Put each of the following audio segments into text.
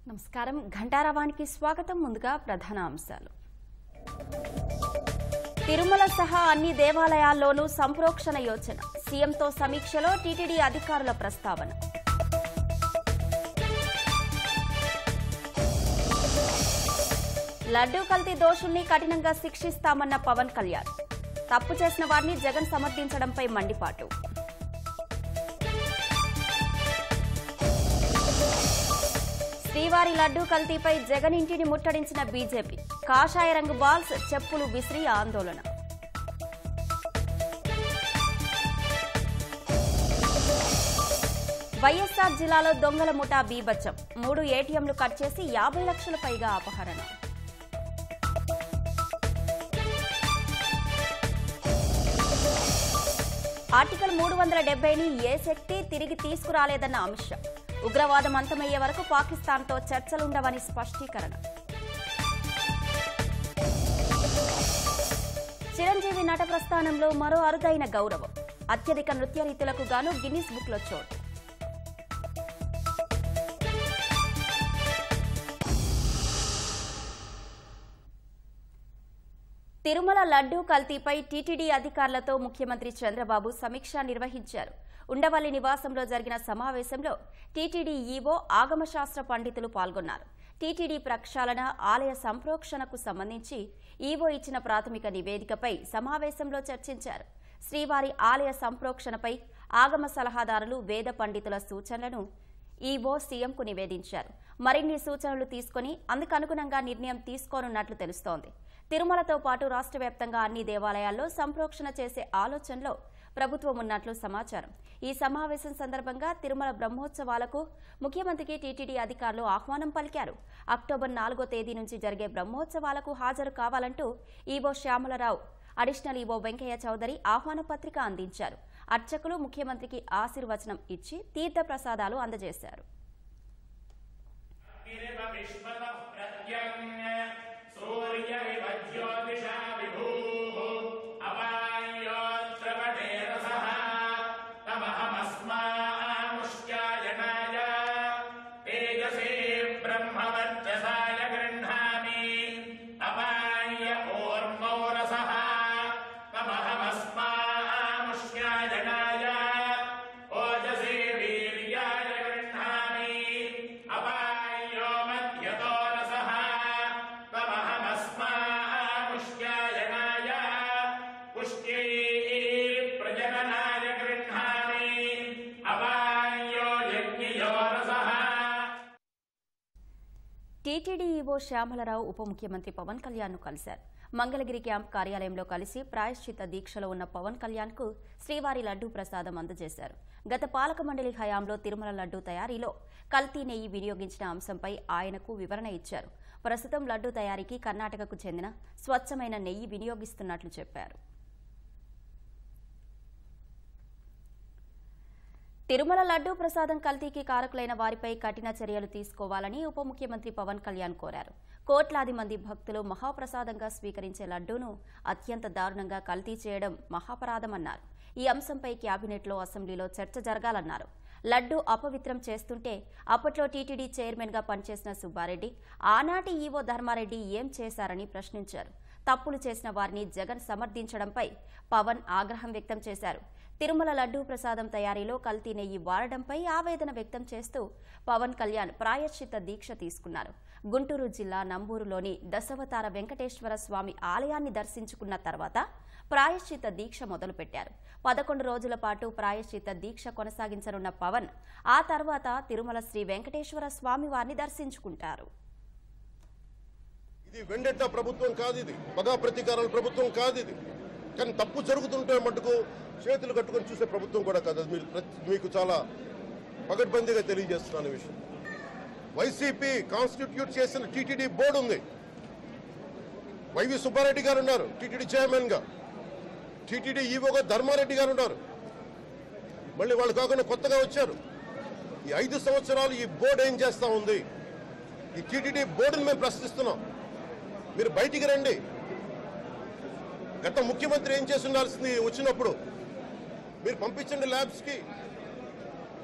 నమస్కారం ఘంటారావానికి స్వాగతం. ముందుగా ప్రధాన అంశాలు. తిరుమల సహా అన్ని దేవాలయాల్లోనూ సంప్రోక్షణ యోచన, సీఎంతో సమీక్షలో టీటీడీ అధికారుల ప్రస్తావన. లడ్డూ కల్తీ దోషుల్ని కఠినంగా శిక్షిస్తామన్న పవన్ కళ్యాణ్, తప్పు చేసిన వారిని జగన్ సమర్థించడంపై మండిపాటు. శ్రీవారి లడ్డూ కల్తీపై జగన్ ఇంటిని ముట్టడించిన బీజేపీ, కాషాయ రంగు బాల్స్ చెప్పులు విసిరి ఆందోళన. వైఎస్ఆర్ జిల్లాలో దొంగల ముఠా బీభత్సం, 3 ఏటీఎంలు కట్ చేసి 50 లక్షల పైగా అపహరణ. ఆర్టికల్ 370ని ఏ శక్తి తిరిగి తీసుకురాలేదన్న అమిత్ షా, ఉగ్రవాదం అంతమయ్యే వరకు పాకిస్తాన్తో చర్చలుండవని స్పష్టీకరణ. చిరంజీవి నట ప్రస్థానంలో మరో అరుదైన గౌరవం, అత్యధిక నృత్య రీతులకు గాను గిన్నిస్ బుక్లో చోటు. తిరుమల లడ్డూ కల్తీపై టీటీడీ అధికారులతో ముఖ్యమంత్రి చంద్రబాబు సమీక్ష నిర్వహించారు. ఉండవల్లి నివాసంలో జరిగిన సమావేశంలో టీటీడీ ఈవో ఆగమశాస్త్ర పండితులు పాల్గొన్నారు. టీటీడీ ప్రక్షాళన, ఆలయ సంప్రోక్షణకు సంబంధించి ఈవో ఇచ్చిన ప్రాథమిక నివేదికపై సమావేశంలో చర్చించారు. శ్రీవారి ఆలయ సంప్రోక్షణపై ఆగమ సలహాదారులు, వేద పండితుల సూచనలను ఈవో సీఎంకు నివేదించారు. మరిన్ని సూచనలు తీసుకుని అందుకనుగుణంగా నిర్ణయం తీసుకోనున్నట్లు తెలుస్తోంది. తిరుమలతో పాటు రాష్ట్ర వ్యాప్తంగా అన్ని దేవాలయాల్లో సంప్రోక్షణ చేసే ఆలోచనలో ప్రభుత్వం ఉన్నట్లు సమాచారం. ఈ సమావేశం సందర్భంగా తిరుమల బ్రహ్మోత్సవాలకు ముఖ్యమంత్రికి టీటీడీ అధికారులు ఆహ్వానం పలికారు. అక్టోబర్ 4వ తేదీ నుంచి జరిగే బ్రహ్మోత్సవాలకు హాజరు కావాలంటూ EO Shyamala Rao, additional EO Venkaiah Chowdary ఆహ్వాన పత్రిక అందించారు. అర్చకులు ముఖ్యమంత్రికి ఆశీర్వచనం ఇచ్చి తీర్థ ప్రసాదాలు అందజేశారు. టీటీడీ ఈవో శ్యామలరావు ఉప ముఖ్యమంత్రి పవన్ కళ్యాణ్ను కలిశారు. మంగళగిరి క్యాంప్ కార్యాలయంలో కలిసి ప్రాయశ్చిత్త దీక్షలో ఉన్న పవన్ కళ్యాణ్కు శ్రీవారి లడ్డూ ప్రసాదం అందజేశారు. గత పాలక మండలి హయాంలో తిరుమల లడ్డూ తయారీలో కల్తీ నెయ్యి వినియోగించిన అంశంపై ఆయనకు వివరణ ఇచ్చారు. ప్రస్తుతం లడ్డూ తయారీకి కర్ణాటకకు చెందిన స్వచ్ఛమైన నెయ్యి వినియోగిస్తున్నట్లు చెప్పారు. తిరుమల లడ్డూ ప్రసాదం కల్తీకి కారకులైన వారిపై కఠిన చర్యలు తీసుకోవాలని ఉప ముఖ్యమంత్రి పవన్ కళ్యాణ్ కోరారు. కోట్లాది మంది భక్తులు మహాప్రసాదంగా స్వీకరించే లడ్డూను అత్యంత దారుణంగా కల్తీ చేయడం మహాపరాధమన్నారు. ఈ అంశంపై కేబినెట్లో, అసెంబ్లీలో చర్చ జరగాలన్నారు. లడ్డూ అపవిత్రం చేస్తుంటే అప్పట్లో టీటీడీ చైర్మన్గా పనిచేసిన సుబ్బారెడ్డి, ఆనాటి ఈవో ధర్మారెడ్డి ఏం చేశారని ప్రశ్నించారు. తప్పులు చేసిన వారిని జగన్ సమర్థించడంపై పవన్ ఆగ్రహం వ్యక్తం చేశారు. తిరుమల లడ్డూ ప్రసాదం తయారీలో కల్తీ నెయ్యి వాడడంపై ఆవేదన వ్యక్తం చేస్తూ పవన్ కళ్యాణ్ ప్రాయశ్చిత్త దీక్ష తీసుకున్నారు. గుంటూరు జిల్లా నంబూరులోని దశావతార వెంకటేశ్వర స్వామి ఆలయాన్ని దర్శించుకున్న తర్వాత ప్రాయశ్చిత్త దీక్ష మొదలుపెట్టారు. 11 రోజుల పాటు ప్రాయశ్చిత్త దీక్ష కొనసాగించనున్న పవన్ ఆ తర్వాత తిరుమల శ్రీ వెంకటేశ్వర స్వామి వారిని దర్శించుకుంటారు. ఇది వెండెట్ట ప్రభుత్వం కాదు, ఇది పగా ప్రతీకారాల ప్రభుత్వం కాదు. ఇది కానీ తప్పు జరుగుతుంటే మటుకు చేతులు కట్టుకొని చూసే ప్రభుత్వం కూడా కాదు. మీకు చాలా పగడ్బందీగా తెలియజేస్తున్నాను విషయం. వైసీపీ కాన్స్టిట్యూట్ చేసిన టీటీడీ బోర్డు ఉంది. వైవి సుబ్బారెడ్డి గారు ఉన్నారు టీటీడీ చైర్మన్ గా, టీటీడీ ఈవోగా ధర్మారెడ్డి గారు ఉన్నారు. మళ్ళీ వాళ్ళు కాకుండా కొత్తగా వచ్చారు. ఈ 5 సంవత్సరాలు ఈ బోర్డు ఏం చేస్తా ఉంది? ఈ టీటీడీ బోర్డును మేము ప్రశ్నిస్తున్నాం. మీరు బయటికి రండి. గత ముఖ్యమంత్రి ఏం చేసి ఉండాల్సింది వచ్చినప్పుడు మీరు పంపించండి ల్యాబ్స్కి.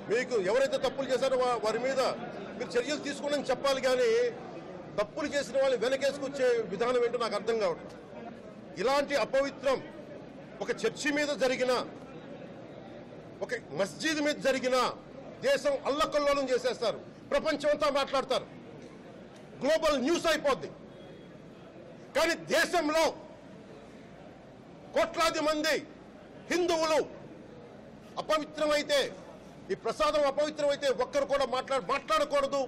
మీకు ఎవరైతే తప్పులు చేశారో వారి మీద మీరు చర్యలు తీసుకోండి చెప్పాలి, కానీ తప్పులు చేసిన వాళ్ళని వెనకేసుకొచ్చే విధానం ఏంటో నాకు అర్థం కావట్లేదు. ఇలాంటి అపవిత్రం ఒక చర్చి మీద జరిగిన, ఒక మస్జిద్ మీద జరిగిన దేశం అల్లకల్లోలం చేసేస్తారు, ప్రపంచం అంతా మాట్లాడతారు, గ్లోబల్ న్యూస్ అయిపోద్ది. కానీ దేశంలో కోట్లాది మంది హిందువులు అపవిత్రమైతే, ఈ ప్రసాదం అపవిత్రమైతే ఒక్కరు కూడా మాట్లాడకూడదు,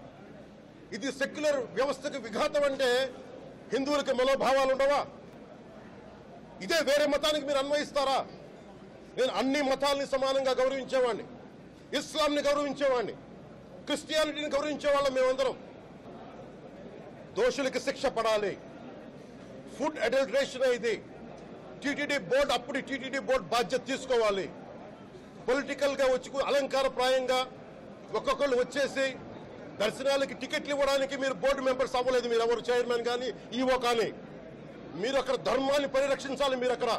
ఇది సెక్యులర్ వ్యవస్థకు విఘాతం అంటే హిందువులకి మనోభావాలు ఉండవా? ఇదే వేరే మతానికి మీరు అన్వయిస్తారా? నేను అన్ని మతాలని సమానంగా గౌరవించేవాడిని, ఇస్లాంని గౌరవించేవాడిని, క్రిస్టియానిటీని గౌరవించేవాళ్ళం మేమందరం. దోషులకి శిక్ష పడాలి. ఫుడ్ అడల్టరేషన్ ఇది టీటీడీ బోర్డు, అప్పుడు టీటీడీ బోర్డు బాధ్యత తీసుకోవాలి. పొలిటికల్ గా వచ్చి అలంకారప్రాయంగా ఒక్కొక్కళ్ళు వచ్చేసి దర్శనాలకి టికెట్లు ఇవ్వడానికి మీరు బోర్డు మెంబర్స్ అవ్వలేదు, మీరు ఎవరు చైర్మన్ కానీ ఈవో కానీ. మీరు అక్కడ ధర్మాన్ని పరిరక్షించాలి. మీరు అక్కడ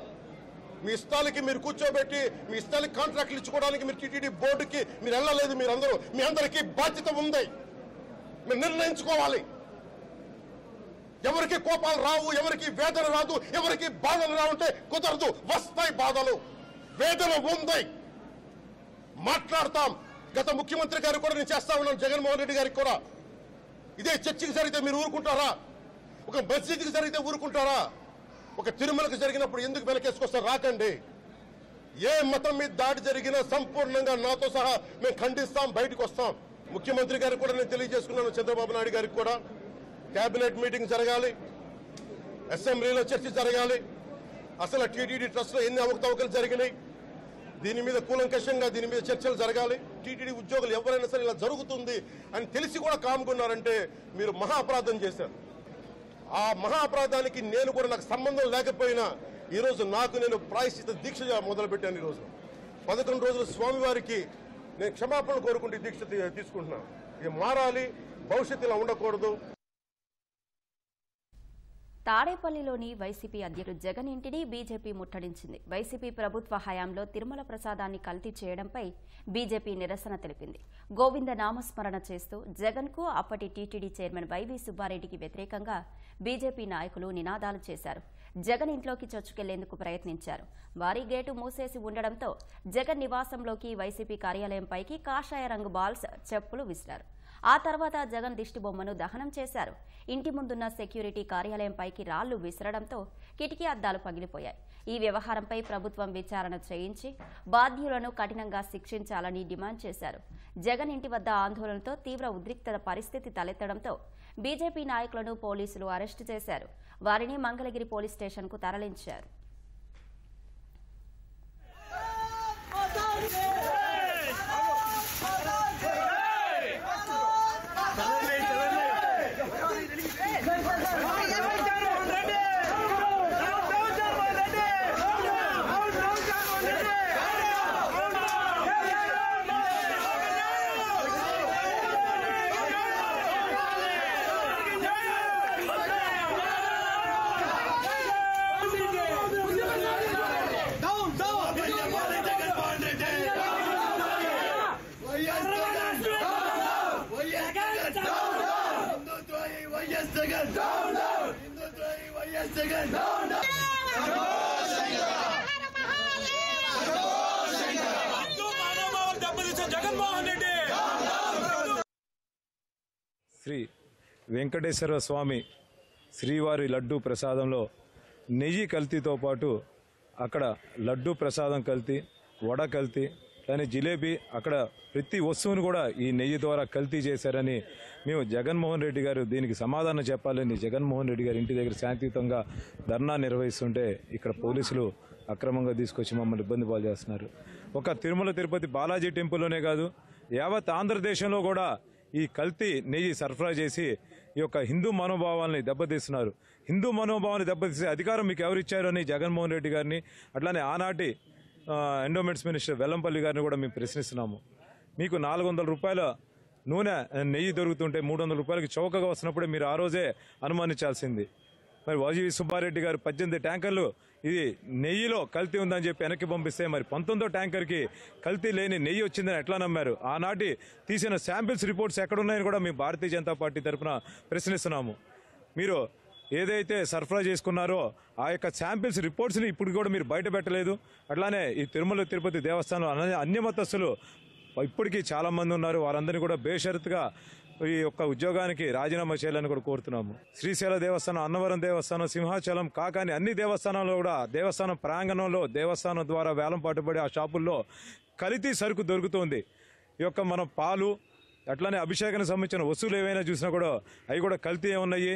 మీ ఇష్టాలకి మీరు కూర్చోబెట్టి మీ ఇష్టాలకి కాంట్రాక్ట్లు ఇచ్చుకోవడానికి మీరు టీటీడీ బోర్డుకి మీరు వెళ్ళలేదు. మీరందరూ, మీ అందరికీ బాధ్యత ఉంది, మీరు నిర్ణయించుకోవాలి. ఎవరికి కోపాలు రావు, ఎవరికి వేదన రాదు, ఎవరికి బాధలు రావుంటే కుదరదు. వస్తాయి బాధలు, వేదన ఉంది, మాట్లాడతాం. గత ముఖ్యమంత్రి గారు కూడా నేను చేస్తా ఉన్నాను, జగన్మోహన్ రెడ్డి గారికి కూడా. ఇదే చర్చికి జరిగితే మీరు ఊరుకుంటారా? ఒక మస్జిద్కి జరిగితే ఊరుకుంటారా? ఒక తిరుమలకు జరిగినప్పుడు ఎందుకు వెనకేసుకొస్తారు? రాకండి. ఏ మతం మీద దాడి జరిగినా సంపూర్ణంగా నాతో సహా మేము ఖండిస్తాం, బయటకు వస్తాం. ముఖ్యమంత్రి గారికి కూడా నేను తెలియజేసుకున్నాను, చంద్రబాబు నాయుడు గారికి కూడా. కేబినెట్ మీటింగ్ జరగాలి, అసెంబ్లీలో చర్చ జరగాలి. అసలు టీటీడీ ట్రస్ట్ లో ఎన్ని అవకతవకలు జరిగినాయి, దీని మీద కూలంకషంగా దీని మీద చర్చలు జరగాలి. టీటీడీ ఉద్యోగులు ఎవరైనా సరే ఇలా జరుగుతుంది అని తెలిసి కూడా కాముకున్నారంటే మీరు మహా అపరాధం చేశారు. ఆ మహా అపరాధానికి నేను కూడా, నాకు సంబంధం లేకపోయినా ఈరోజు నేను ప్రాయశ్చిత దీక్ష మొదలుపెట్టాను. ఈరోజు 11 రోజులు స్వామివారికి నేను క్షమాపణ కోరుకుంటే దీక్ష తీసుకుంటున్నాను. ఇది మారాలి, భవిష్యత్తు ఇలా ఉండకూడదు. తాడేపల్లిలోని వైసీపీ అధ్యక్షుడు జగన్ ఇంటిని బీజేపీ ముట్టడించింది. వైసీపీ ప్రభుత్వ హయాంలో తిరుమల ప్రసాదాన్ని కల్తీ చేయడంపై బీజేపీ నిరసన తెలిపింది. గోవింద నామస్మరణ చేస్తూ జగన్కు అప్పటి టీటీడీ చైర్మన్ వైవీ సుబ్బారెడ్డికి వ్యతిరేకంగా బీజేపీ నాయకులు నినాదాలు చేశారు. జగన్ ఇంట్లోకి చొచ్చుకెళ్లేందుకు ప్రయత్నించారు. భారీ గేటు మూసేసి ఉండడంతో జగన్ నివాసంలోకి, వైసీపీ కార్యాలయంపైకి కాషాయ రంగు బాల్స్, చెప్పులు విసిరారు. ఆ తర్వాత జగన్ దిష్టిబొమ్మను దహనం చేశారు. ఇంటి ముందున్న సెక్యూరిటీ కార్యాలయంపైకి రాళ్లు విసరడంతో కిటికీ అద్దాలు పగిలిపోయాయి. ఈ వ్యవహారంపై ప్రభుత్వం విచారణ చేయించి బాధ్యులను కఠినంగా శిక్షించాలని డిమాండ్ చేశారు. జగన్ ఇంటి వద్ద ఆందోళనతో తీవ్ర ఉద్రిక్తత పరిస్థితి తలెత్తడంతో బీజేపీ నాయకులను పోలీసులు అరెస్టు చేశారు. వారిని మంగళగిరి పోలీస్ స్టేషన్కు తరలించారు. శ్రీ వెంకటేశ్వర స్వామి శ్రీవారి లడ్డూ ప్రసాదంలో నెయ్యి కల్తీతో పాటు అక్కడ లడ్డూ ప్రసాదం కల్తీ, వడ కల్తీ, కానీ జిలేబీ, అక్కడ ప్రతి వస్తువును కూడా ఈ నెయ్యి ద్వారా కల్తీ చేశారని మేము జగన్మోహన్ రెడ్డి గారు దీనికి సమాధానం చెప్పాలని జగన్మోహన్ రెడ్డి గారి ఇంటి దగ్గర శాంతియుతంగా ధర్నా నిర్వహిస్తుంటే ఇక్కడ పోలీసులు అక్రమంగా తీసుకొచ్చి మమ్మల్ని ఇబ్బంది పాలు చేస్తున్నారు. ఒక తిరుమల తిరుపతి బాలాజీ టెంపుల్లోనే కాదు, యావత్ ఆంధ్రదేశంలో కూడా ఈ కల్తీ నెయ్యి సరఫరా చేసి ఈ యొక్క హిందూ మనోభావాల్ని దెబ్బతీస్తున్నారు. హిందూ మనోభావాన్ని దెబ్బతీసే అధికారం మీకు ఎవరిచ్చారు అని జగన్మోహన్ రెడ్డి గారిని, అట్లానే ఆనాటి ఎండోమెంట్స్ మినిస్టర్ వెల్లంపల్లి గారిని కూడా మేము ప్రశ్నిస్తున్నాము. మీకు 400 రూపాయల నెయ్యి దొరుకుతుంటే 300 రూపాయలకి చౌకగా వస్తున్నప్పుడే మీరు ఆ రోజే అనుమానించాల్సింది. మరి వైవి సుబ్బారెడ్డి గారు 18 ట్యాంకర్లు ఇది నెయ్యిలో కల్తీ ఉందని చెప్పి వెనక్కి పంపిస్తే మరి 19వ ట్యాంకర్కి కల్తీ లేని నెయ్యి వచ్చిందని ఎట్లా నమ్మారు? ఆనాటి తీసిన శాంపిల్స్ రిపోర్ట్స్ ఎక్కడున్నాయని కూడా మేము భారతీయ జనతా పార్టీ తరఫున ప్రశ్నిస్తున్నాము. మీరు ఏదైతే సరఫరా చేసుకున్నారో ఆ యొక్క శాంపిల్స్ రిపోర్ట్స్ని ఇప్పుడు కూడా మీరు బయట పెట్టలేదు. అట్లానే ఈ తిరుమల తిరుపతి దేవస్థానం అన్యమతస్తులు ఇప్పటికీ చాలామంది ఉన్నారు. వారందరినీ కూడా బేషరతుగా ఈ యొక్క ఉద్యోగానికి రాజీనామా చేయాలని కూడా కోరుతున్నాము. శ్రీశైల దేవస్థానం, అన్నవరం దేవస్థానం, సింహాచలం, కాకాని అన్ని దేవస్థానాల్లో కూడా దేవస్థానం ప్రాంగణంలో దేవస్థానం ద్వారా వేలం పాటుపడి ఆ షాపుల్లో కల్తీ సరుకు దొరుకుతుంది. ఈ యొక్క మనం పాలు అట్లానే అభిషేకానికి సంబంధించిన వస్తువులు ఏవైనా చూసినా కూడా అవి కూడా కల్తీ ఉన్నాయి.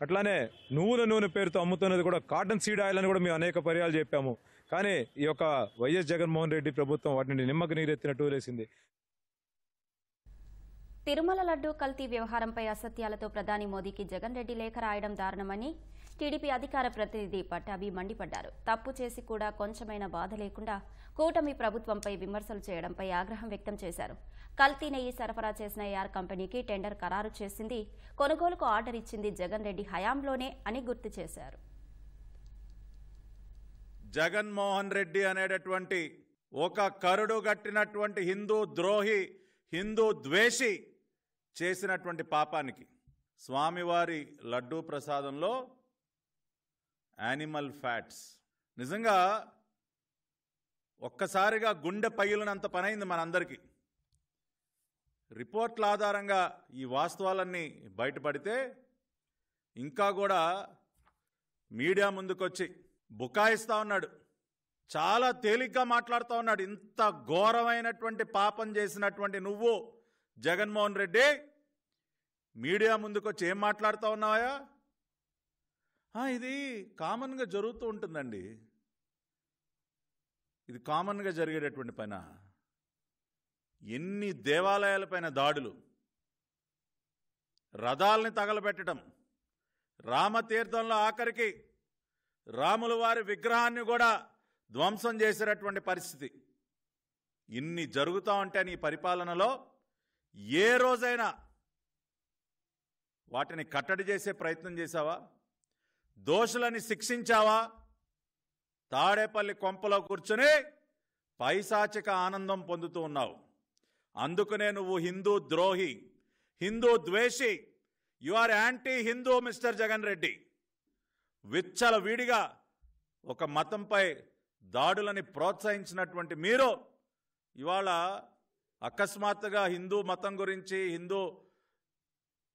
అట్లానే నువ్వుల నూనె పేరుతో అమ్ముతున్నది కూడా కాటన్ సీడ్ ఆయిల్ అని కూడా మేము అనేక పర్యాలు చెప్పాము. కానీ ఈ యొక్క వైఎస్ జగన్మోహన్ రెడ్డి ప్రభుత్వం వాటిని నిమ్మకు నీరెత్తినట్టు వేసింది. తిరుమల లడ్డూ కల్తీ వ్యవహారంపై అసత్యాలతో ప్రధాని మోదీకి జగన్ రెడ్డి లేఖ రాయడం దారుణమని టీడీపీ అధికార ప్రతినిధి పట్టాభి మండిపడ్డారు. తప్పు చేసి కూడా కొంచెమైనా బాధ లేకుండా కూటమి ప్రభుత్వంపై విమర్శలు చేయడంపై ఆగ్రహం వ్యక్తం చేశారు. కల్తీ నెయ్యి సరఫరా చేసిన ఏఆర్ కంపెనీకి టెండర్ ఖరారు చేసింది, కొనుగోలుకు ఆర్డర్ ఇచ్చింది జగన్ రెడ్డి హయాంలోనే అని గుర్తు చేశారు. జగన్మోహన్ రెడ్డి అనేటటువంటి ఒక కరుడు గట్టినటువంటి హిందూ ద్రోహి, హిందూ ద్వేషి చేసినటువంటి పాపానికి స్వామివారి లడ్డూ ప్రసాదంలో యానిమల్ ఫ్యాట్స్ నిజంగా ఒక్కసారిగా గుండె పగిలినంత పనైంది మనందరికీ. రిపోర్ట్ల ఆధారంగా ఈ వాస్తవాలన్నీ బయటపడితే ఇంకా కూడా మీడియా ముందుకొచ్చి బుకాయిస్తూ ఉన్నాడు, చాలా తేలిగ్గా మాట్లాడుతూ ఉన్నాడు. ఇంత ఘోరమైనటువంటి పాపం చేసినటువంటి నువ్వు జగన్మోహన్ రెడ్డి మీడియా ముందుకొచ్చి ఏం మాట్లాడుతూ ఉన్నావా? ఇది కామన్గా జరుగుతూ ఉంటుందండి, ఇది కామన్గా జరిగేటటువంటి పైన. ఎన్ని దేవాలయాలపైన దాడులు, రథాలని తగలబెట్టడం, రామతీర్థంలో ఆఖరికి రాముల వారి విగ్రహాన్ని కూడా ధ్వంసం చేసేటటువంటి పరిస్థితి. ఇన్ని జరుగుతూ ఉంటే నీ పరిపాలనలో ఏ రోజైనా వాటిని కట్టడి చేసే ప్రయత్నం చేశావా? దోషులని శిక్షించావా? తాడేపల్లి కొంపలో కూర్చుని పైశాచిక ఆనందం పొందుతూ ఉన్నావు. అందుకనే నువ్వు హిందూ ద్రోహి, హిందూ ద్వేషి, you are anti Hindu mister Jagan Reddy. విచ్చల వీడిగా ఒక మతంపై దాడులని ప్రోత్సహించినటువంటి మీరు ఇవాళ అకస్మాత్తుగా హిందూ మతం గురించి, హిందూ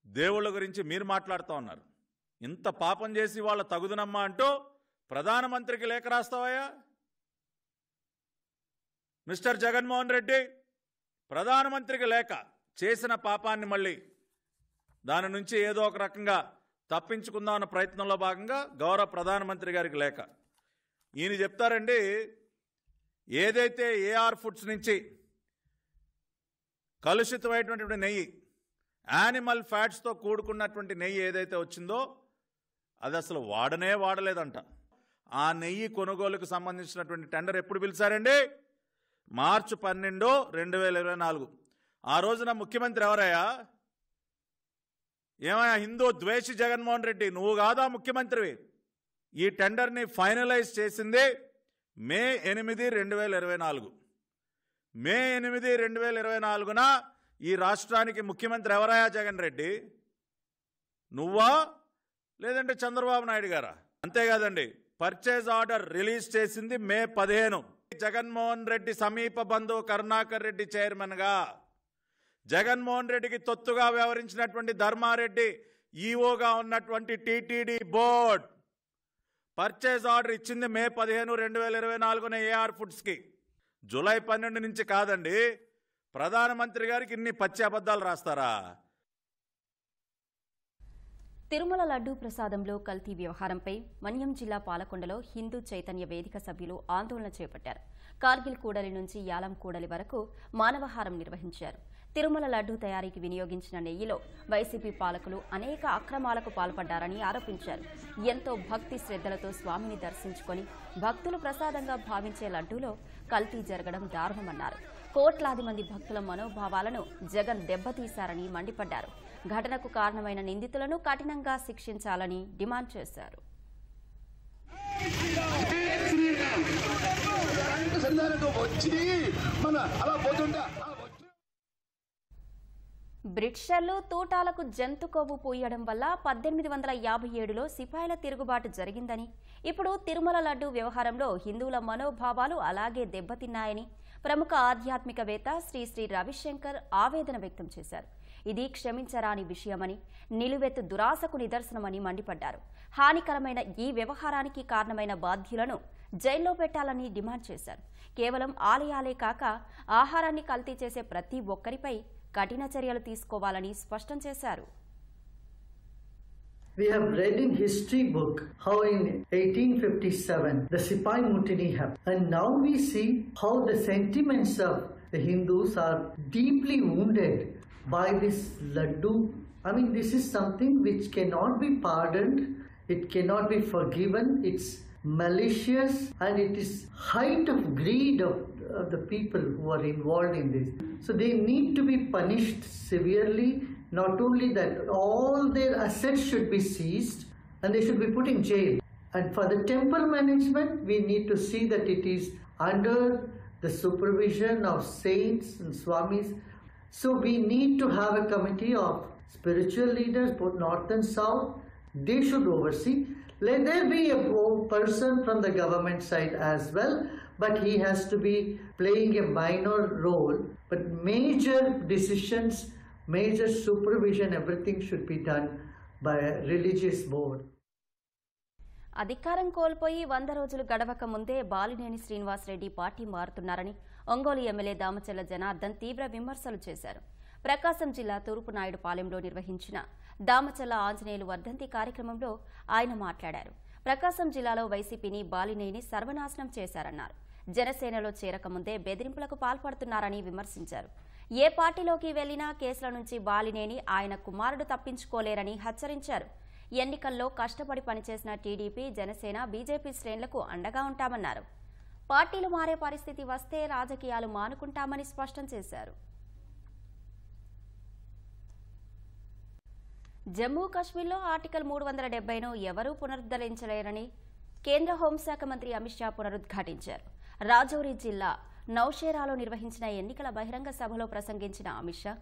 దేవుళ్ళ గురించి మీరు మాట్లాడుతూ ఉన్నారు. ఇంత పాపం చేసి వాళ్ళ తగుదునమ్మా అంటూ ప్రధానమంత్రికి లేఖ రాస్తావయ్యా? మిస్టర్ జగన్మోహన్ రెడ్డి, ప్రధానమంత్రికి లేఖ చేసిన పాపాన్ని మళ్ళీ దాని నుంచి ఏదో ఒక రకంగా తప్పించుకుందాం అన్న ప్రయత్నంలో భాగంగా గౌరవ ప్రధానమంత్రి గారికి లేఖ. ఈయన చెప్తారండి, ఏదైతే ఏఆర్ ఫుడ్స్ నుంచి కలుషితమైనటువంటి నెయ్యి, యానిమల్ ఫ్యాట్స్తో కూడుకున్నటువంటి నెయ్యి ఏదైతే వచ్చిందో అది అసలు వాడలేదంట. ఆ నెయ్యి కొనుగోలుకు సంబంధించినటువంటి టెండర్ ఎప్పుడు పిలిచారండి? మార్చి 12, 2024. ఆ రోజున ముఖ్యమంత్రి ఎవరయ్యా? ఏమయ్యా హిందూ ద్వేషి జగన్మోహన్ రెడ్డి, నువ్వు కాదా ముఖ్యమంత్రివి? ఈ టెండర్ని ఫైనలైజ్ చేసింది మే 8, 2024. మే 8, 2024న ఈ రాష్ట్రానికి ముఖ్యమంత్రి ఎవరయ్యా జగన్ రెడ్డి? నువ్వా లేదంటే చంద్రబాబు నాయుడు గారా? అంతేకాదండి, పర్చేజ్ ఆర్డర్ రిలీజ్ చేసింది మే 15. జగన్మోహన్ రెడ్డి సమీప బంధువు కరుణాకర్ రెడ్డి చైర్మన్గా, జగన్మోహన్ రెడ్డికి తొత్తుగా వ్యవహరించినటువంటి ధర్మారెడ్డి ఈఓగా ఉన్నటువంటి టీటీడీ బోర్డ్ పర్చేజ్ ఆర్డర్ ఇచ్చింది మే 15, 2024న ఏఆర్ ఫుడ్స్కి. జూలై 12 నుంచి కాదండి, ప్రధానమంత్రి గారికి ఇన్ని పచ్చి అబద్ధాలు రాస్తారా? తిరుమల లడ్డూ ప్రసాదంలో కల్తీ వ్యవహారంపై మన్యం జిల్లా పాలకొండలో హిందూ చైతన్య వేదిక సభ్యులు ఆందోళన చేపట్టారు. కార్గిల్ కూడలి నుంచి యాలం కూడలి వరకు మానవహారం నిర్వహించారు. తిరుమల లడ్డూ తయారీకి వినియోగించిన నెయ్యిలో వైసీపీ పాలకులు అనేక అక్రమాలకు పాల్పడ్డారని ఆరోపించారు. ఎంతో భక్తి శ్రద్ధలతో స్వామిని దర్శించుకొని భక్తులు ప్రసాదంగా భావించే లడ్డూలో కల్తీ జరగడం దారుణమన్నారు. కోట్లాది మంది భక్తుల మనోభావాలను జగన్ దెబ్బతీశారని మండిపడ్డారు. ఘటనకు కారణమైన నిందితులను కఠినంగా శిక్షించాలని డిమాండ్ చేశారు. బ్రిటిషర్లు తూటాలకు జంతు కొవ్వు పూయడం వల్ల 1857లో సిపాయిల తిరుగుబాటు జరిగిందని, ఇప్పుడు తిరుమల లడ్డు వ్యవహారంలో హిందువుల మనోభావాలు అలాగే దెబ్బతిన్నాయని ప్రముఖ ఆధ్యాత్మికవేత్త శ్రీ శ్రీ రవిశంకర్ ఆవేదన వ్యక్తం చేశారు. ఇది క్షమించరాని విషయమని, నిలువెత్తు దురాశకు నిదర్శనమని మండిపడ్డారు. హానికరమైన ఈ వ్యవహారానికి కారణమైన బాధ్యులను జైల్లో పెట్టాలని డిమాండ్ చేశారు. కేవలం ఆలయాలే కాక ఆహారాన్ని కల్తీ చేసే ప్రతి ఒక్కరిపై కఠిన చర్యలు తీసుకోవాలని స్పష్టం చేశారు. We have read in history book how in 1857 the Sipai Mutiny happened, and now we see how the sentiments of the Hindus are deeply wounded by this laddu. I mean, this is something which cannot be pardoned, it cannot be forgiven, it's malicious, and it is height of greed of the people who are involved in this. So they need to be punished severely. Not only that, all their assets should be seized and they should be put in jail. And for the temple management, we need to see that it is under the supervision of saints and swamis. So we need to have a committee of spiritual leaders, both north and south. They should oversee. Let there be a person from the government side as well, but he has to be playing a minor role. But major decisions, major supervision, everything should be done by a religious board. అధికారం కోల్పోయి 100 రోజులు గడవక ముందే Balineni Srinivasa Reddy party మారుతున్నారని Ongole MLA Damachalla Janardhan తీవ్ర విమర్శలు చేశారు. ప్రకాశం జిల్లా తూర్పునాయుడుపాలెంలో నిర్వహించిన దామచల్ల ఆంజనేయులు వర్ధంతి కార్యక్రమంలో ఆయన మాట్లాడారు. ప్రకాశం జిల్లాలో వైసీపీని బాలినేని సర్వనాశనం చేశారన్నారు. జనసేనలో చేరకముందే బెదిరింపులకు పాల్పడుతున్నారని విమర్శించారు. ఏ పార్టీలోకి వెళ్లినా కేసుల నుంచి బాలినేని ఆయన కుమారుడు తప్పించుకోలేరని హెచ్చరించారు. ఎన్నికల్లో కష్టపడి పనిచేసిన టీడీపీ, జనసేన, బీజేపీ శ్రేణులకు అండగా ఉంటామన్నారు. పార్టీలు మారే పరిస్థితి వస్తే రాజకీయాలు మానుకుంటామని స్పష్టం చేశారు. జమ్మూ కశ్మీర్లో ఆర్టికల్ 370ను ఎవరూ పునరుద్ధరించలేరని కేంద్ర హోంశాఖ మంత్రి అమిత్ షా పునరుద్ఘాటించారు. రాజౌరి జిల్లా నౌషేరాలో నిర్వహించిన ఎన్నికల బహిరంగ సభలో ప్రసంగించిన అమిత్ షా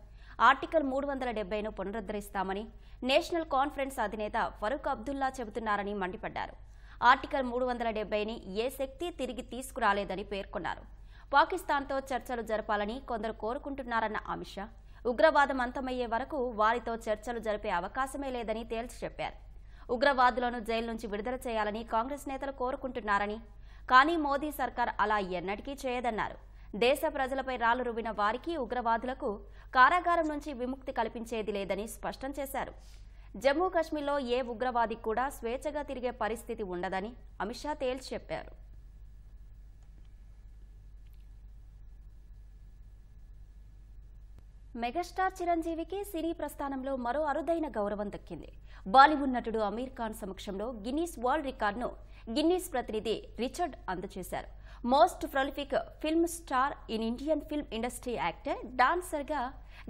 ఆర్టికల్ 370ను పునరుద్ధరిస్తామని నేషనల్ కాన్ఫరెన్స్ అధినేత ఫరూక్ అబ్దుల్లా చెబుతున్నారని మండిపడ్డారు. ఆర్టికల్ 370ని ఏ శక్తి తిరిగి తీసుకురాలేదని పేర్కొన్నారు. పాకిస్తాన్తో చర్చలు జరపాలని కొందరు కోరుకుంటున్నారన్న అమిత్ షా ఉగ్రవాదం అంతమయ్యే వరకు వారితో చర్చలు జరిపే అవకాశమే లేదని తేల్చి చెప్పారు. ఉగ్రవాదులను జైలు నుంచి విడుదల చేయాలని కాంగ్రెస్ నేతలు కోరుకుంటున్నారని, కానీ మోదీ సర్కార్ అలా ఎన్నటికీ చేయదన్నారు. దేశ ప్రజలపై రాళ్లు రువ్విన వారికి, ఉగ్రవాదులకు కారాగారం నుంచి విముక్తి కల్పించేది లేదని స్పష్టం చేశారు. జమ్మూ కశ్మీర్లో ఏ ఉగ్రవాది కూడా స్వేచ్ఛగా తిరిగే పరిస్థితి ఉండదని అమిత్ షా తేల్చి చెప్పారు. మెగాస్టార్ చిరంజీవికి సినీ ప్రస్థానంలో మరో అరుదైన గౌరవం దక్కింది. బాలీవుడ్ నటుడు అమీర్ ఖాన్ సమక్షంలో గిన్నీస్ వరల్డ్ రికార్డును గిన్నీస్ ప్రతినిధి రిచర్డ్ అందజేశారు. Most prolific film star in Indian film industry actor, డాన్సర్గా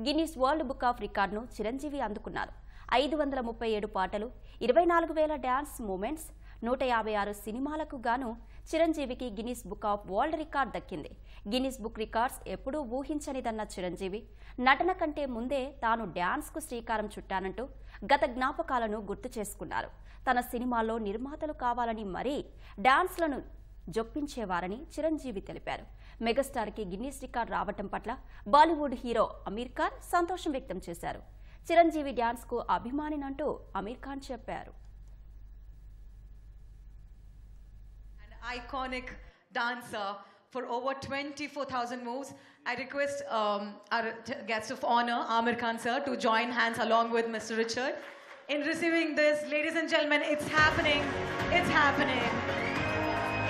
గిన్నీస్ వరల్డ్ బుక్ ఆఫ్ రికార్డును చిరంజీవి అందుకున్నారు. 537 పాటలు, 24,000 డాన్స్ మూమెంట్స్, 156 సినిమాలకు గాను చిరంజీవికి Guinness book of world record దక్కింది. గిన్నీస్ బుక్ రికార్డ్స్ ఎప్పుడూ ఊహించనిదన్న చిరంజీవి నటన కంటే ముందే తాను డ్యాన్స్కు శ్రీకారం చుట్టానంటూ గత జ్ఞాపకాలను గుర్తు చేసుకున్నారు. తన సినిమాల్లో నిర్మాతలు కావాలని మరీ డాన్స్లను జొప్పించేవారని చిరంజీవి తెలిపారు. మెగాస్టార్కి గిన్నీస్ రికార్డ్ రావటం పట్ల బాలీవుడ్ హీరో అమీర్ ఖాన్ సంతోషం వ్యక్తం చేశారు. చిరంజీవి డ్యాన్స్కు అభిమానినంటూ అమీర్ ఖాన్ చెప్పారు. Iconic dancer for over 24,000 moves. I request our guest of honor, Aamir Khan sir, to join hands along with Mr. Richard in receiving this. Ladies and gentlemen, it's happening. It's happening.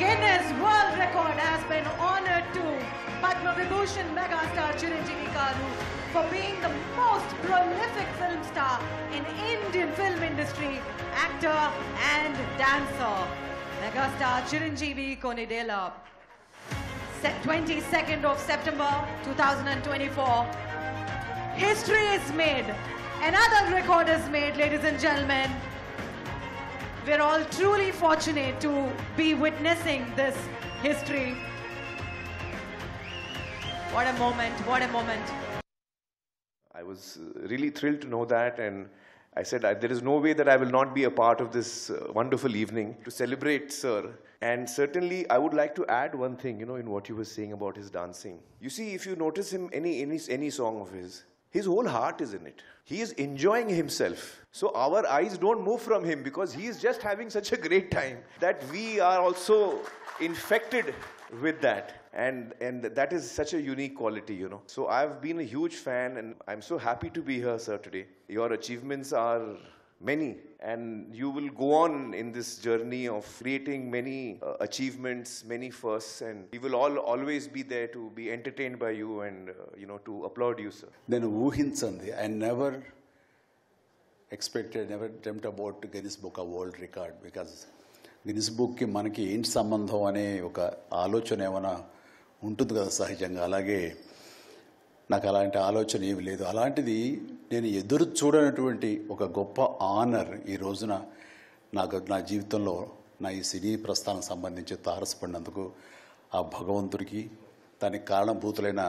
Guinness World Record has been honored to Padma Vibhushan megastar Chiranjeevi Garu for being the most prolific film star in Indian film industry, actor and dancer. Megastar Chiranjeevi Konidela, 22nd of September 2024. History is made. Another record is made, ladies and gentlemen. We're all truly fortunate to be witnessing this history. What a moment, what a moment. I was really thrilled to know that, and I said there is no way that I will not be a part of this wonderful evening to celebrate Sir. And certainly I would like to add one thing, in what you were saying about his dancing. You see, if you notice him, any song of his whole heart is in it. He is enjoying himself. So our eyes don't move from him because he is just having such a great time that we are also infected with that. And that is such a unique quality, So I've been a huge fan, and I'm so happy to be here, sir, today. Your achievements are many, and you will go on in this journey of creating many achievements, many firsts, and we will always be there to be entertained by you and, to applaud you, sir. Then ఊహించండి, I never expected, never dreamt about Guinness Book of World Record, because Guinness బుక్కి మనకి ఏంటి సంబంధం అనే ఒక ఆలోచన ఏమైనా ఉంటుంది కదా సహజంగా. అలాగే నాకు అలాంటి ఆలోచన ఏమి లేదు. అలాంటిది నేను ఎదురు చూడనటువంటి ఒక గొప్ప ఆనర్ ఈ రోజున నా జీవితంలో నా ఈ సినీ ప్రస్థానం సంబంధించి తారసపడినందుకు ఆ భగవంతుడికి, దానికి కారణభూతులైన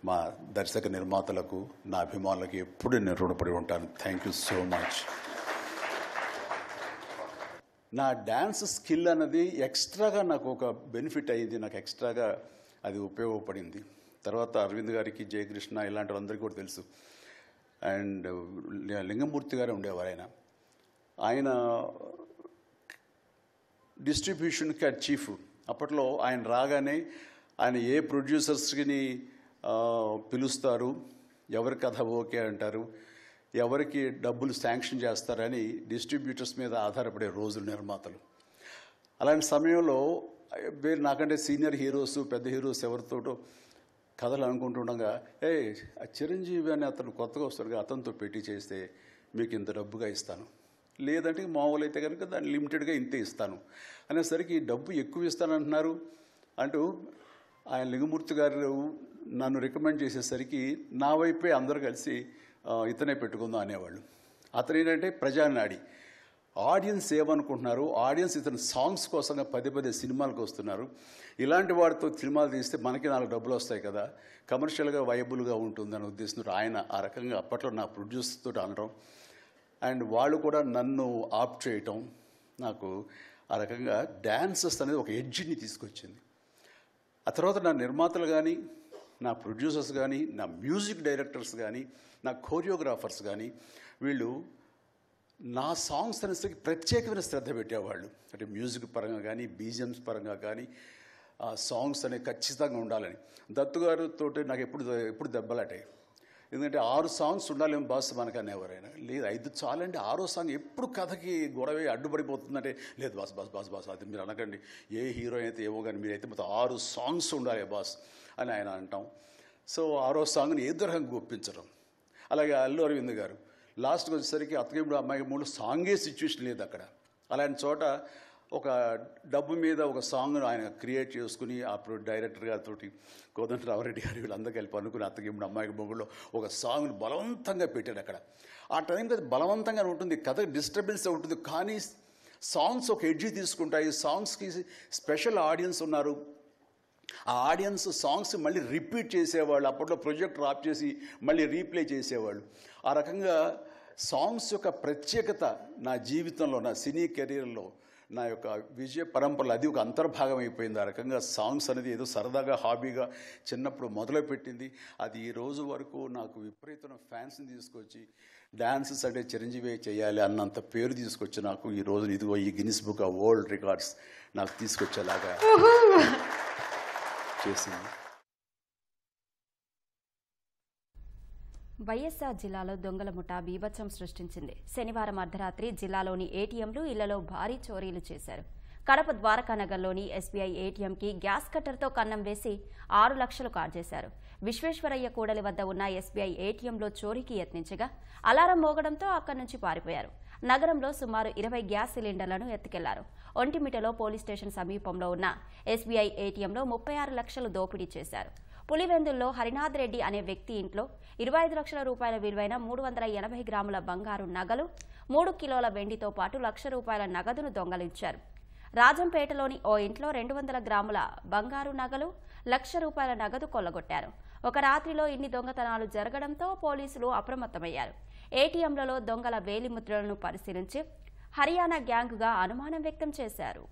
మా దర్శక నిర్మాతలకు, నా అభిమానులకు ఎప్పుడు నేను రుణపడి ఉంటాను. Thank you so much. నా డ్యాన్స్ స్కిల్ అన్నది ఎక్స్ట్రాగా నాకు ఒక బెనిఫిట్ అయ్యింది, నాకు ఎక్స్ట్రాగా అది ఉపయోగపడింది. తర్వాత అరవింద్ గారికి, జయకృష్ణ ఇలాంటి వాళ్ళందరికీ కూడా తెలుసు. అండ్ లింగమూర్తి గారే ఉండేవారు. ఆయన డిస్ట్రిబ్యూషన్కి చీఫ్. అప్పట్లో ఆయన రాగానే ఆయన ఏ ప్రొడ్యూసర్స్ని పిలుస్తారు, ఎవరి కథ ఓకే అంటారు, ఎవరికి డబ్బులు శాంక్షన్ చేస్తారని డిస్ట్రిబ్యూటర్స్ మీద ఆధారపడే రోజులు నిర్మాతలు. అలాంటి సమయంలో నాకంటే సీనియర్ హీరోస్, పెద్ద హీరోస్ ఎవరితోటో కథలు అనుకుంటుండగా, చిరంజీవి అని అతను కొత్తగా వస్తాడుగా, అతనితో పెట్టి చేస్తే మీకు ఇంత డబ్బుగా ఇస్తాను, లేదంటే మామూలు అయితే కనుక దాన్ని లిమిటెడ్గా ఇంతే ఇస్తాను అనేసరికి డబ్బు ఎక్కువ ఇస్తానంటున్నారు అంటూ ఆయన లింగమూర్తి గారు నన్ను రికమెండ్ చేసేసరికి నా వైపే అందరూ కలిసి ఇతనే పెట్టుకుందాం అనేవాళ్ళు. అతను ఏంటంటే ప్రజానాడి. ఆడియన్స్ ఏమనుకుంటున్నారు, ఆడియన్స్ ఇతను సాంగ్స్ కోసంగా పదే సినిమాలకు వస్తున్నారు, ఇలాంటి వాడితో సినిమాలు తీస్తే మనకి 4 డబ్బులు వస్తాయి కదా, కమర్షియల్గా వైబుల్గా ఉంటుందని ఉద్దేశంతో ఆయన ఆ రకంగా అప్పట్లో నా ప్రొడ్యూసర్ తోటి అనడం, అండ్ వాళ్ళు కూడా నన్ను ఆప్ చేయటం నాకు ఆ రకంగా డ్యాన్సెస్ అనేది ఒక ఎడ్జ్ని తీసుకొచ్చింది. ఆ తర్వాత నా నిర్మాతలు కానీ, నా ప్రొడ్యూసర్స్ కానీ, నా మ్యూజిక్ డైరెక్టర్స్ కానీ, నా కోరియోగ్రాఫర్స్ కానీ, వీళ్ళు నా సాంగ్స్ అనేసరికి ప్రత్యేకమైన శ్రద్ధ పెట్టేవాళ్ళు. అంటే మ్యూజిక్ పరంగా కానీ, బీజిఎమ్స్ పరంగా కానీ, ఆ సాంగ్స్ అనేవి ఖచ్చితంగా ఉండాలని. దత్తు గారితో నాకు ఎప్పుడు దెబ్బలాటాయి. ఎందుకంటే 6 సాంగ్స్ ఉండాలేమో బాస్ మనకని ఎవరైనా, లేదు 5 చాలండి, 6వ సాంగ్ ఎప్పుడు కథకి గొడవ అడ్డుపడిపోతుందంటే, లేదు బాస్ బాస్ బాస్ బాస్ అది మీరు అనకండి, ఏ హీరో అయితే ఏమో కానీ మీరైతే మొత్తం 6 సాంగ్స్ ఉండాలి బాస్ అని ఆయన అంటాం. సో 6వ సాంగ్ని ఏదో రకంగా ఒప్పించడం. అలాగే అల్లు అరవింద్ గారు లాస్ట్కి వచ్చేసరికి అత్తగేముడు అమ్మాయి 3 సాంగే సిచ్యువేషన్ లేదు అక్కడ. అలాంటి చోట ఒక డబ్బు మీద ఒక సాంగ్ ఆయన క్రియేట్ చేసుకుని ఆ డైరెక్టర్ గారితో కోదండరామరెడ్డి గారు వీళ్ళందరూ కలిపి అనుకుని అత్తగేముడు అమ్మాయికి మొగుళ్ళు ఒక సాంగ్ని బలవంతంగా పెట్టాడు అక్కడ. ఆ టైంకి అది బలవంతంగా ఉంటుంది, కథ డిస్టర్బెన్స్ ఉంటుంది, కానీ సాంగ్స్ ఒక ఎడ్జి తీసుకుంటాయి. సాంగ్స్కి స్పెషల్ ఆడియన్స్ ఉన్నారు. ఆ ఆడియన్స్ సాంగ్స్ మళ్ళీ రిపీట్ చేసేవాళ్ళు. అప్పట్లో ప్రొజెక్టర్ ఆఫ్ చేసి మళ్ళీ రీప్లే చేసేవాళ్ళు. ఆ రకంగా సాంగ్స్ యొక్క ప్రత్యేకత నా జీవితంలో, నా సినీ కెరీర్లో, నా యొక్క విజయ పరంపరలో అది ఒక అంతర్భాగం అయిపోయింది. ఆ రకంగా సాంగ్స్ అనేది ఏదో సరదాగా హాబీగా చిన్నప్పుడు మొదలుపెట్టింది. అది ఈ రోజు వరకు నాకు విపరీతమైన ఫ్యాన్స్ని తీసుకొచ్చి డాన్సెస్ అంటే చిరంజీవి చేయాలి అన్నంత పేరు తీసుకొచ్చి నాకు ఈ రోజు ఇదిగో ఈ Guinness book of world records నాకు తీసుకొచ్చేలాగా చేసింది. వైఎస్ఆర్ జిల్లాలో దొంగల ముఠా బీభత్సం సృష్టించింది. శనివారం అర్ధరాత్రి జిల్లాలోని ఏటీఎంలు, ఇళ్లలో భారీ చోరీలు చేశారు. కడప ద్వారకానగర్లోని ఎస్బీఐ ఏటీఎంకి గ్యాస్ కట్టర్తో కన్నం వేసి 6 లక్షలు కాజేశారు. విశ్వేశ్వరయ్య కూడలి వద్ద ఉన్న ఎస్బీఐ ఏటీఎంలో చోరీకి యత్నించగా అలారం మోగడంతో అక్కడి నుంచి పారిపోయారు. నగరంలో సుమారు 20 గ్యాస్ సిలిండర్లను ఎత్తుకెళ్లారు. ఒంటిమిటలో పోలీస్ స్టేషన్ సమీపంలో ఉన్న ఎస్బీఐ ఏటీఎంలో 36 లక్షలు దోపిడీ చేశారు. పులివెందుల్లో హరినాథ్ రెడ్డి అనే వ్యక్తి ఇంట్లో 25 లక్షల రూపాయల విలువైన 380 గ్రాముల బంగారు నగలు, 3 కిలోల వెండితో పాటు ₹1,00,000 నగదును దొంగలించారు. రాజంపేటలోని ఓ ఇంట్లో 200 గ్రాముల బంగారు నగలు, ₹1,00,000 నగదు కొల్లగొట్టారు. ఒక రాత్రిలో ఇన్ని దొంగతనాలు జరగడంతో పోలీసులు అప్రమత్తమయ్యారు. ఏటీఎంలలో దొంగల వేలిముద్రలను పరిశీలించి హర్యానా గ్యాంగ్గా అనుమానం వ్యక్తం చేశారు.